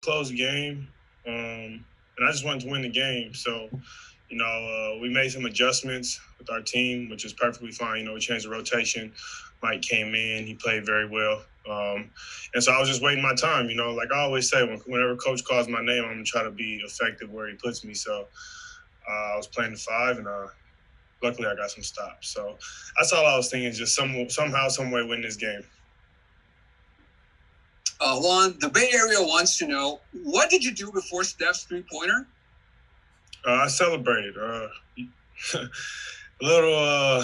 close game, and I just wanted to win the game. So, we made some adjustments with our team, which is perfectly fine. We changed the rotation. Mike came in, he played very well. And so I was just waiting my time. Like I always say, whenever coach calls my name, I'm going to try to be effective where he puts me. So I was playing the five, and luckily I got some stops. So that's all I was thinking, just somehow, some way win this game. Juan, the Bay Area wants to know, what did you do before Steph's three-pointer? I celebrated. A little,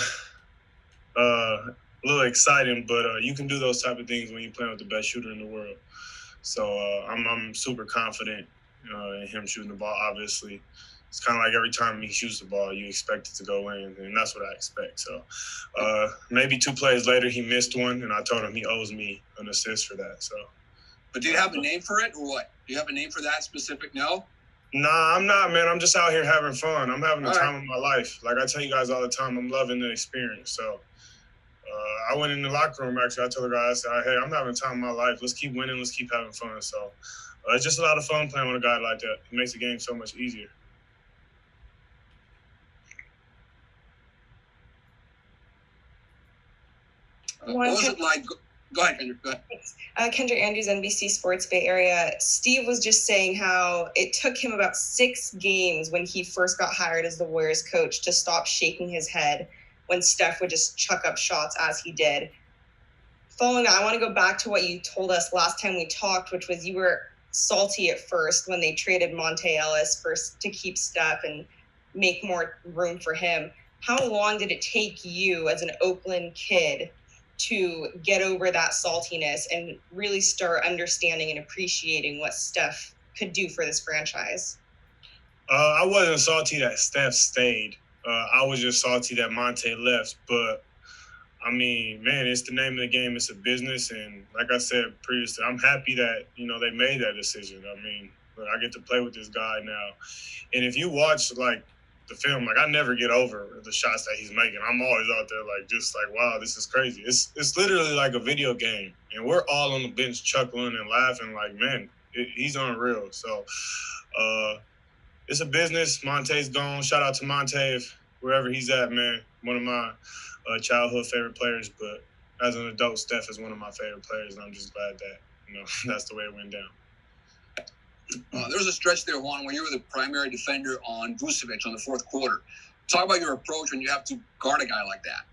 a little exciting, but you can do those type of things when you're playing with the best shooter in the world. So I'm super confident in him shooting the ball. Obviously, it's kind of like every time he shoots the ball, you expect it to go in, and that's what I expect. So maybe 2 plays later, he missed one, and I told him he owes me an assist for that. So. But do you have a name for it, or what? Do you have a name for that specific? No? Nah, I'm not, man. I'm just out here having fun. I'm having the time of my life. Like I tell you guys all the time, I'm loving the experience. So I went in the locker room, actually. I told the guys, I said, hey, I'm having the time of my life. Let's keep winning. Let's keep having fun. So it's just a lot of fun playing with a guy like that. It makes the game so much easier. What was it like? Go ahead, Kendrick. Go ahead. Kendrick Andrews, NBC Sports Bay Area. Steve was just saying how it took him about 6 games when he first got hired as the Warriors coach to stop shaking his head when Steph would just chuck up shots as he did. Following that, I want to go back to what you told us last time we talked, which was you were salty at first when they traded Monte Ellis first to keep Steph and make more room for him. How long did it take you as an Oakland kid to get over that saltiness and really start understanding and appreciating what Steph could do for this franchise? I wasn't salty that Steph stayed. I was just salty that Monte left. But, I mean, man, it's the name of the game. It's a business. And like I said previously, I'm happy that, they made that decision. I mean, I get to play with this guy now. And if you watch, the film, I never get over the shots that he's making. I'm always out there just wow, this is crazy. It's literally like a video game, and we're all on the bench chuckling and laughing man, he's unreal. So it's a business. Monte's gone. Shout out to Monte wherever he's at, man. One of my childhood favorite players, but as an adult, Steph is one of my favorite players, and I'm just glad that that's the way it went down. There was a stretch there, Juan, where you were the primary defender on Vucevic on the fourth quarter. Talk about your approach when you have to guard a guy like that.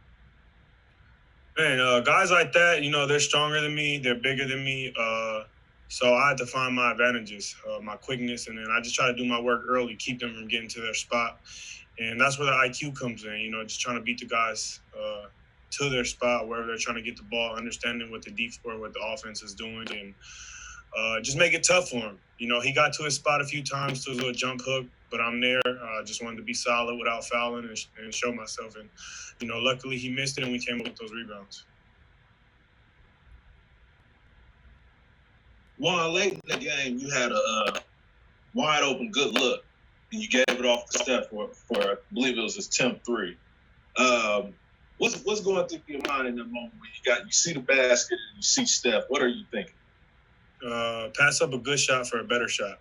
Man, guys like that, they're stronger than me. They're bigger than me. So I had to find my advantages, my quickness, and then I just try to do my work early, keep them from getting to their spot. And that's where the IQ comes in, just trying to beat the guys to their spot, wherever they're trying to get the ball, understanding what what the offense is doing, and just make it tough for him. He got to his spot a few times to his little jump hook, but I'm there. I just wanted to be solid without fouling and show myself. And, luckily he missed it and we came up with those rebounds. Juan, late in the game, you had a wide open good look, and you gave it off to Steph for I believe it was his 10th three. What's going through your mind in that moment when you see the basket and you see Steph? What are you thinking? Pass up a good shot for a better shot.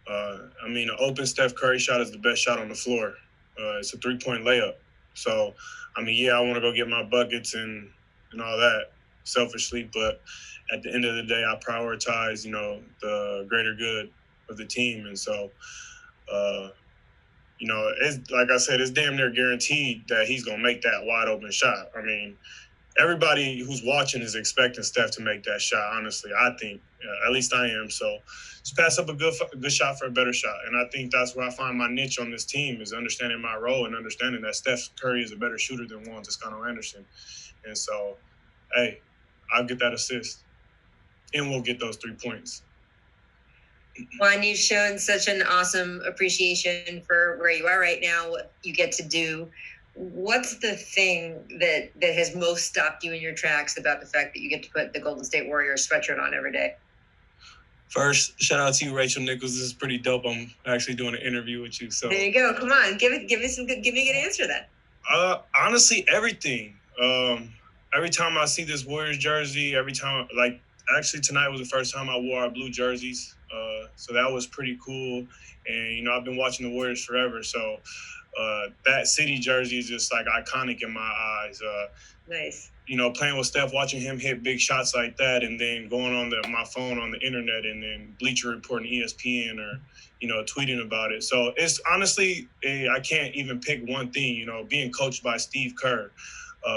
An open Steph Curry shot is the best shot on the floor. It's a 3-point layup. So, I want to go get my buckets and all that selfishly, but at the end of the day, I prioritize, the greater good of the team. And so, it's like I said, it's damn near guaranteed that he's going to make that wide open shot. Everybody who's watching is expecting Steph to make that shot, honestly. I think, at least I am. So just pass up a good shot for a better shot. And I think that's where I find my niche on this team is understanding my role and understanding that Steph Curry is a better shooter than Juan Toscano-Anderson. And so, hey, I'll get that assist. And we'll get those 3 points. Juan, you've shown such an awesome appreciation for where you are right now, what you get to do. What's the thing that has most stopped you in your tracks about the fact that you get to put the Golden State Warriors sweatshirt on every day? First, shout out to you, Rachel Nichols. This is pretty dope. I'm actually doing an interview with you. So there you go. Come on, give me a good answer then. Honestly, everything. Every time I see this Warriors jersey, every time Actually, tonight was the first time I wore our blue jerseys, so that was pretty cool. And I've been watching the Warriors forever, so that city jersey is just like iconic in my eyes. Nice. Playing with Steph, watching him hit big shots like that, and then going on my phone on the internet, and then Bleacher Report and ESPN, or tweeting about it. So it's honestly, I can't even pick one thing. Being coached by Steve Kerr,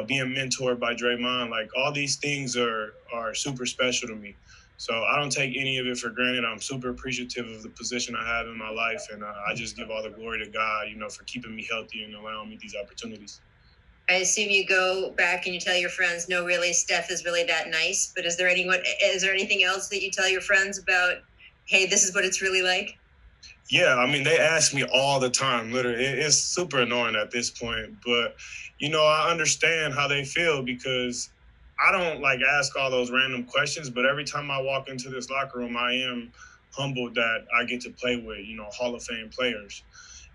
being mentored by Draymond, like all these things are super special to me. So I don't take any of it for granted. I'm super appreciative of the position I have in my life, and I just give all the glory to God, for keeping me healthy and allowing me these opportunities. I assume you go back and you tell your friends, no, really, Steph is really that nice. But is there anything else that you tell your friends about, hey, this is what it's really like? Yeah, I mean, they ask me all the time, literally. It's super annoying at this point. But, I understand how they feel, because I don't ask all those random questions. But every time I walk into this locker room, I am humbled that I get to play with, Hall of Fame players.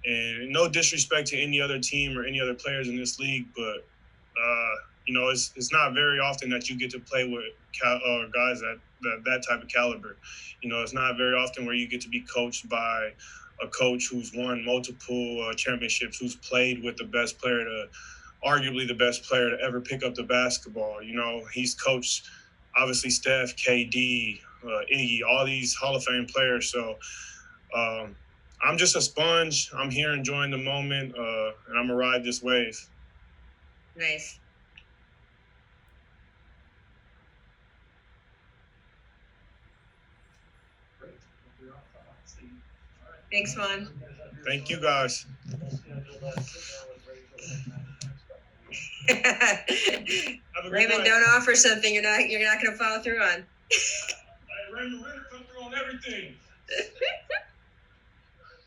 And no disrespect to any other team or any other players in this league, but it's not very often that you get to play with guys that type of caliber. It's not very often where you get to be coached by a coach who's won multiple championships, who's played with the best player arguably the best player to ever pick up the basketball. He's coached obviously Steph, KD, Iggy, all these Hall of Fame players. So. I'm just a sponge. I'm here enjoying the moment, and I'm going to ride this wave. Nice. Thanks, Juan. Thank you, guys. Raymond, don't offer something you're not going to follow through on. Raymond, come through on everything.